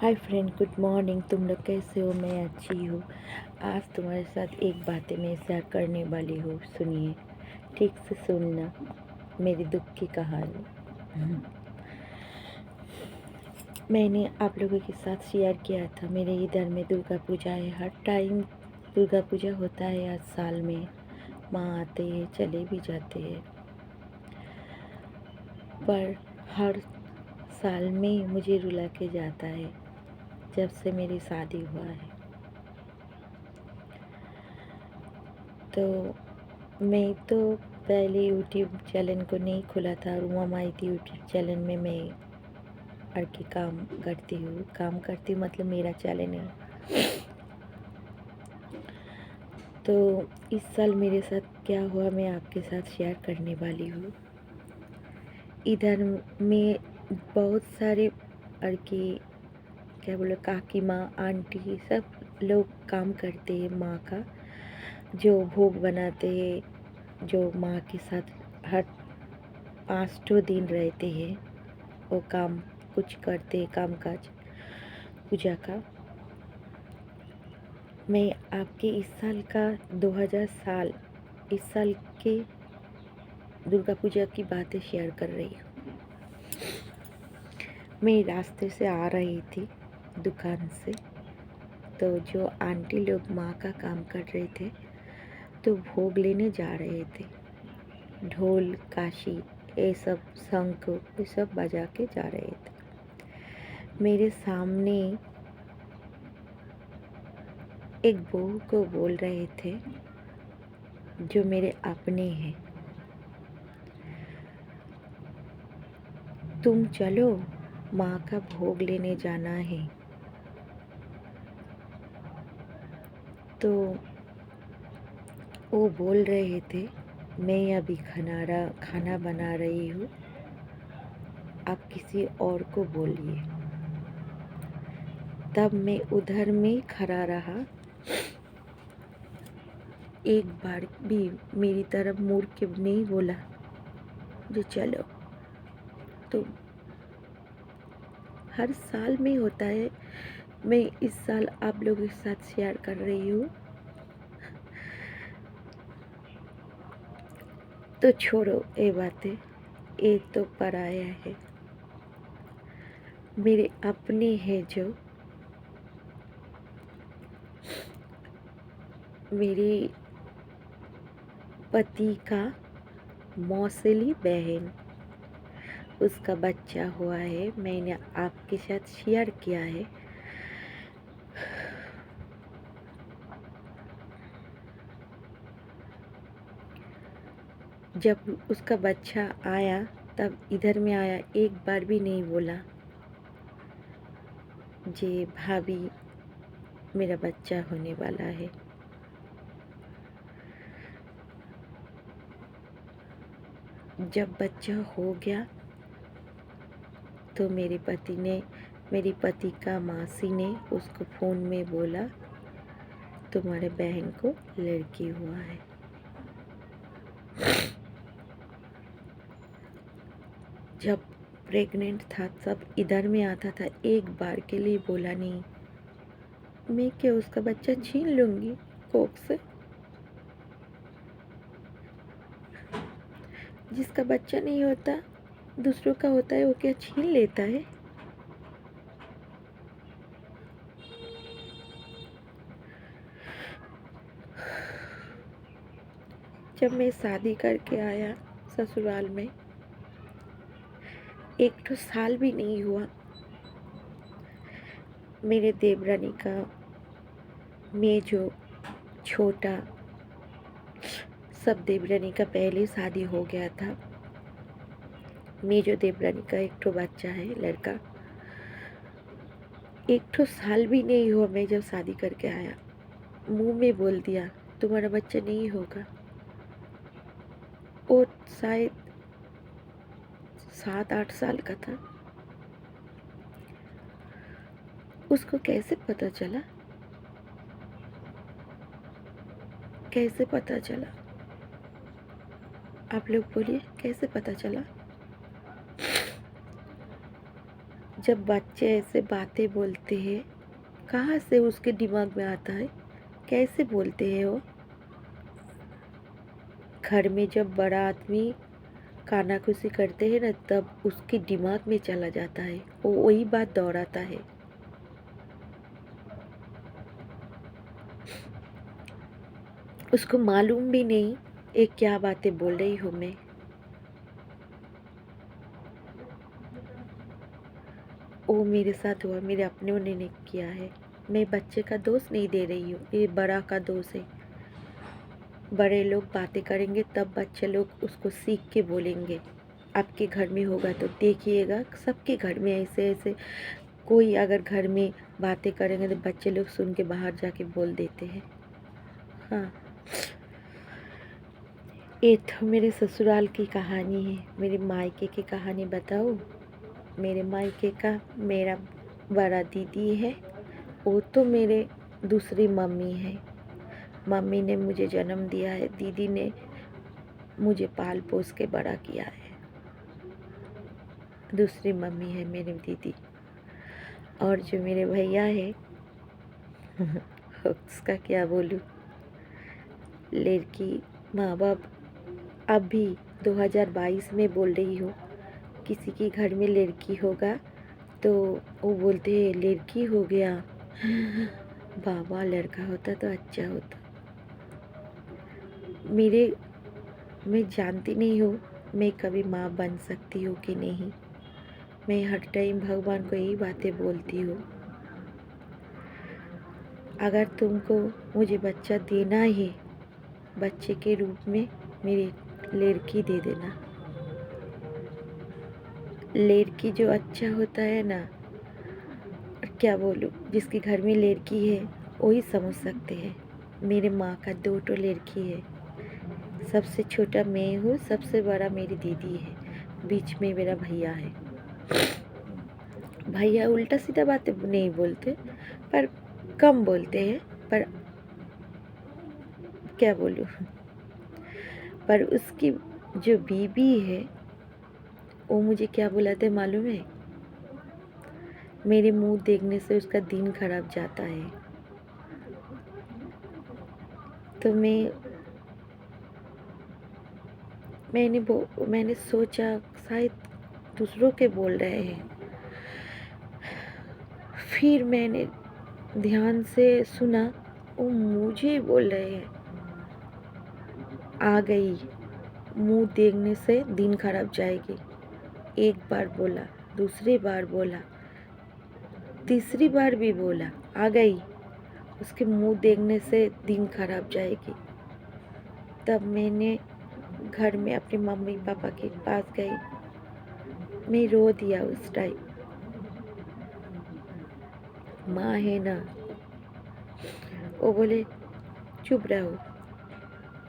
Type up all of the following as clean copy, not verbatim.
Hi friend, good morning. तुम लोग कैसे हो? मैं अच्छी हूँ। आज तुम्हारे साथ एक बातें मैं शेयर करने वाली हूँ। सुनिए, ठीक से सुनना मेरी दुख की कहानी। मैंने आप लोगों के साथ शेयर किया था, मेरे इधर में दुर्गा पूजा है। हर टाइम दुर्गा पूजा होता है। आज साल में माँ आते हैं, चले भी जाते हैं, पर हर साल में मुझे रुला के जाता है जब से मेरी शादी हुआ है। तो मैं तो पहले यूट्यूब चैनल को नहीं खोला था, और वहाँ आई थी यूट्यूब चैनल में मैं और के काम करती हूँ, मतलब मेरा चैनल है। तो इस साल मेरे साथ क्या हुआ मैं आपके साथ शेयर करने वाली हूँ। इधर में बहुत सारे और के क्या बोले काकी माँ आंटी सब लोग काम करते हैं माँ का, जो भोग बनाते हैं, जो माँ के साथ हर 5 दिन रहते हैं। वो काम कुछ करते हैं, काम काज पूजा का। मैं आपके इस साल का 2000 साल इस साल के दुर्गा पूजा की बातें शेयर कर रही हूँ। मैं रास्ते से आ रही थी दुकान से, तो जो आंटी लोग माँ का काम कर रहे थे, तो भोग लेने जा रहे थे। ढोल काशी ये सब शंख ये सब बजा के जा रहे थे। मेरे सामने एक बहू को बोल रहे थे, जो मेरे अपने हैं, तुम चलो माँ का भोग लेने जाना है। तो वो बोल रहे थे, मैं अभी खाना बना रही हूँ, आप किसी और को बोलिए। तब मैं उधर में खड़ा रहा, एक बार भी मेरी तरफ मुड़ के नहीं बोला जो चलो। तो हर साल में होता है, मैं इस साल आप लोगों के साथ शेयर कर रही हूँ। तो छोड़ो ये बातें, ये तो पराया है। मेरे अपने हैं जो मेरे पति का मौसेली बहन, उसका बच्चा हुआ है। मैंने आपके साथ शेयर किया है। जब उसका बच्चा आया तब इधर में आया, एक बार भी नहीं बोला जे भाभी मेरा बच्चा होने वाला है। जब बच्चा हो गया तो मेरे पति का मासी ने उसको फ़ोन में बोला, तुम्हारे बहन को लड़की हुआ है। जब प्रेग्नेंट था सब इधर में आता था, एक बार के लिए बोला नहीं, मैं क्या उसका बच्चा छीन लूँगी कोख से? जिसका बच्चा नहीं होता दूसरों का होता है, वो क्या छीन लेता है? जब मैं शादी करके आया ससुराल में, एक तो साल भी नहीं हुआ, मेरे देवरानी का मैं जो छोटा, सब देवरानी का पहले शादी हो गया था। मैं जो देवरानी का एक ठो बच्चा है लड़का, एक ठो साल भी नहीं हुआ मैं जब शादी करके आया, मुंह में बोल दिया तुम्हारा बच्चा नहीं होगा। वो शायद 7-8 साल का था। उसको कैसे पता चला? कैसे पता चला? आप लोग बोलिए, कैसे पता चला? जब बच्चे ऐसे बातें बोलते हैं, कहाँ से उसके दिमाग में आता है, कैसे बोलते हैं वो। घर में जब बड़ा आदमी कानाफूसी करते हैं ना, तब उसके दिमाग में चला जाता है, वो वही बात दोहराता है। उसको मालूम भी नहीं ये क्या बातें बोल रही हूँ मैं। वो मेरे साथ हुआ, मेरे अपनों ने नहीं किया है। मैं बच्चे का दोष नहीं दे रही हूँ, ये बड़ा का दोष है। बड़े लोग बातें करेंगे तब बच्चे लोग उसको सीख के बोलेंगे। आपके घर में होगा तो देखिएगा, सबके घर में ऐसे ऐसे कोई अगर घर में बातें करेंगे तो बच्चे लोग सुन के बाहर जाके बोल देते हैं। हाँ, ये तो मेरे ससुराल की कहानी है। मेरे मायके की कहानी बताऊँ। मेरे मायके का मेरा बड़ा दीदी है, वो तो मेरे दूसरी मम्मी है। मम्मी ने मुझे जन्म दिया है, दीदी ने मुझे पाल पोस के बड़ा किया है। दूसरी मम्मी है मेरी दीदी। और जो मेरे भैया है उसका क्या बोलूँ। लड़की माँ बाप अभी 2022 में बोल रही हो किसी के घर में लड़की होगा तो वो बोलते हैं लड़की हो गया। बाबा, लड़का होता तो अच्छा होता। मैं जानती नहीं हूँ मैं कभी माँ बन सकती हूँ कि नहीं। मैं हर टाइम भगवान को यही बातें बोलती हूँ, अगर तुमको मुझे बच्चा देना है, बच्चे के रूप में मेरी लड़की दे देना। लड़की जो अच्छा होता है ना, क्या बोलूँ, जिसके घर में लड़की है वही समझ सकते हैं। मेरे माँ का 2 तो लड़की है। सबसे छोटा मैं हूँ, सबसे बड़ा मेरी दीदी है, बीच में मेरा भैया है। भैया उल्टा सीधा बातें नहीं बोलते, पर कम बोलते हैं। पर क्या बोलूँ, पर उसकी जो बीबी है वो मुझे क्या बुलाते मालूम है। मेरे मुंह देखने से उसका दिन खराब जाता है। तो मैंने सोचा शायद दूसरों के बोल रहे हैं। फिर मैंने ध्यान से सुना, वो मुझे बोल रहे हैं। आ गई, मुंह देखने से दिन खराब जाएगी। एक बार बोला, दूसरी बार बोला, तीसरी बार भी बोला, आ गई, उसके मुंह देखने से दिन खराब जाएगी। तब मैंने घर में अपने मम्मी पापा के पास गई। मैं रो दिया उस टाइम। माँ है ना, वो बोले चुप रहो,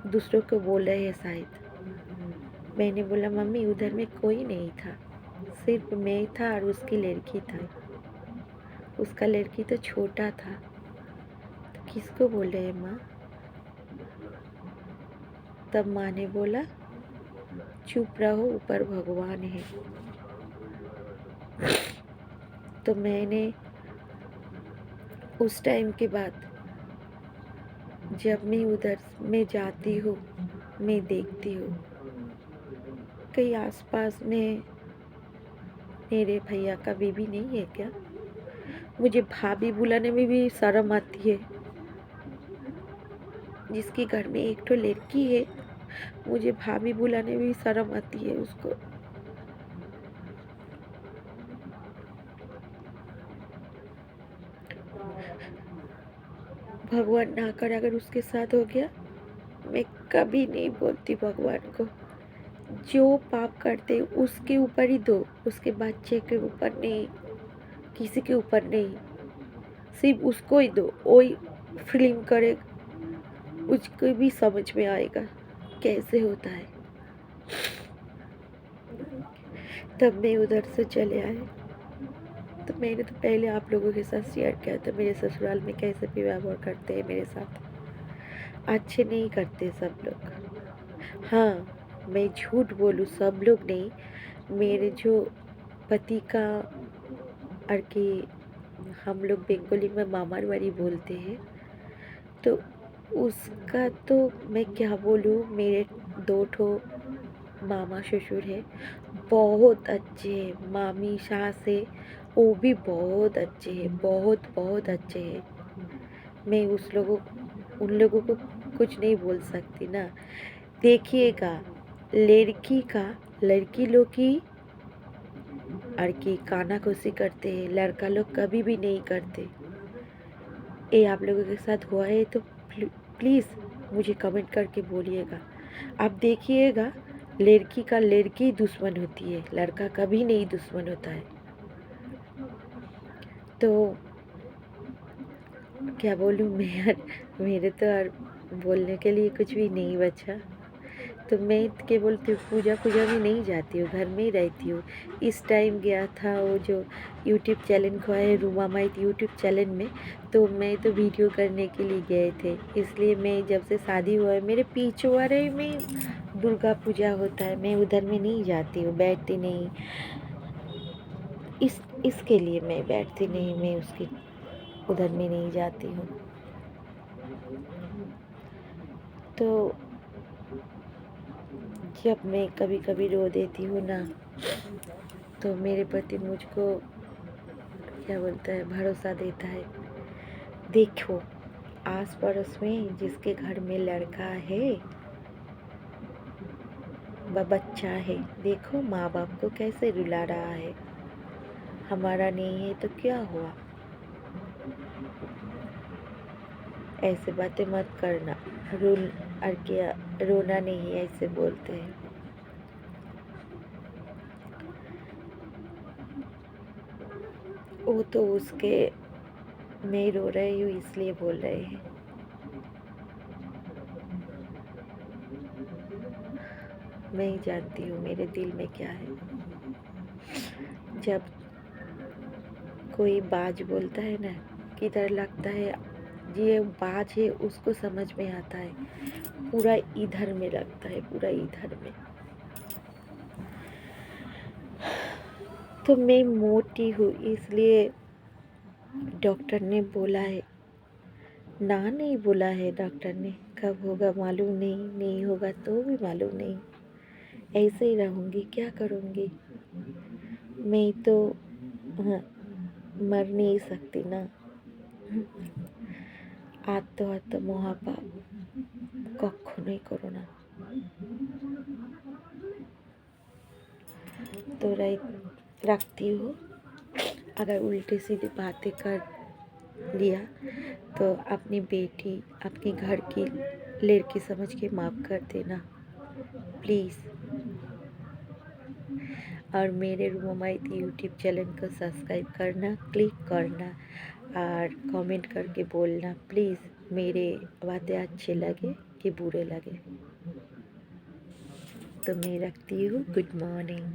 दूसरों को बोल रहे हैं शायद। मैंने बोला मम्मी उधर में कोई नहीं था, सिर्फ मैं था और उसकी लड़की था। उसका लड़की तो छोटा था, तो किसको बोल रहे हैं माँ। तब माँ ने बोला चुप रहो, ऊपर भगवान है। तो मैंने उस टाइम के बाद जब मैं उधर में जाती हूँ, मैं देखती हूँ कहीं आसपास में मेरे भैया का बीबी नहीं है क्या। मुझे भाभी बुलाने में भी शर्म आती है। जिसके घर में एक तो लड़की है, मुझे भाभी बुलाने में भी शर्म आती है उसको। भगवान ना कर अगर उसके साथ हो गया, मैं कभी नहीं बोलती भगवान को। जो पाप करते उसके ऊपर ही दो, उसके बच्चे के ऊपर नहीं, किसी के ऊपर नहीं, सिर्फ उसको ही दो। वही फिल्म करे, उसको भी समझ में आएगा कैसे होता है। तब मैं उधर से चले आए। तो मैंने तो पहले आप लोगों के साथ शेयर किया था मेरे ससुराल में कैसे भी व्यवहार करते हैं मेरे साथ। अच्छे नहीं करते सब लोग। हाँ, मैं झूठ बोलूँ सब लोग नहीं। मेरे जो पति का और कि हम लोग बंगाली में मामार बाड़ी बोलते हैं। तो उसका तो मैं क्या बोलूँ, मेरे 2 ठो मामा ससुर है, बहुत अच्छे हैं। मामी सास है, वो भी बहुत अच्छे हैं, बहुत बहुत अच्छे हैं। मैं उन लोगों को कुछ नहीं बोल सकती ना। देखिएगा, लड़की का लड़की लोग की और की कानाकोसी करते हैं, लड़का लोग कभी भी नहीं करते। ये आप लोगों के साथ हुआ है तो प्लीज़ मुझे कमेंट करके बोलिएगा। आप देखिएगा, लड़की का लड़की दुश्मन होती है, लड़का कभी नहीं दुश्मन होता है। तो क्या बोलूँ मैं यार, मेरे तो यार बोलने के लिए कुछ भी नहीं बचा। तो मैं क्या बोलती हूँ, पूजा पूजा में नहीं जाती हूँ, घर में ही रहती हूँ। इस टाइम गया था वो जो यूट्यूब चैनल खुआ है रूमा माइत यूट्यूब चैनल में, तो मैं तो वीडियो करने के लिए गए थे। इसलिए मैं जब से शादी हुआ है, मेरे पिछवाड़े में दुर्गा पूजा होता है, मैं उधर में नहीं जाती हूँ, बैठती नहीं। इसके लिए मैं बैठती नहीं, मैं उसकी उधर में नहीं जाती हूँ। तो जब मैं कभी कभी रो देती हूँ ना, तो मेरे पति मुझको क्या बोलता है, भरोसा देता है। देखो, आस पड़ोस में जिसके घर में लड़का है व बच्चा है, देखो माँ बाप को कैसे रुला रहा है। हमारा नहीं है तो क्या हुआ, ऐसे बातें मत करना। रोल और क्या, रोना नहीं ऐसे बोलते हैं। वो तो उसके, मैं रो रही हूँ इसलिए बोल रहे हैं। मैं ही जानती हूँ मेरे दिल में क्या है। जब कोई बाज बोलता है ना, किधर लगता है ये बाज है, उसको समझ में आता है। पूरा इधर में लगता है, पूरा इधर में। तो मैं मोटी हूँ इसलिए डॉक्टर ने बोला है ना, नहीं बोला है डॉक्टर ने, कब होगा मालूम नहीं, नहीं होगा तो भी मालूम नहीं। ऐसे ही रहूँगी, क्या करूँगी मैं तो। हाँ, मर नहीं सकती ना। আত্মহত্যা মহাপাপ, কখনোই করো না। तो रखती हूँ। अगर उल्टी सीधी बातें कर लिया तो अपनी बेटी, अपनी घर की लड़की समझ के माफ़ कर देना प्लीज़। और मेरे रूमामाइती यूट्यूब चैनल को सब्सक्राइब करना, क्लिक करना और कमेंट करके बोलना प्लीज़, मेरे बातें अच्छे लगे कि बुरे लगे। तो मैं रखती हूँ। Good morning.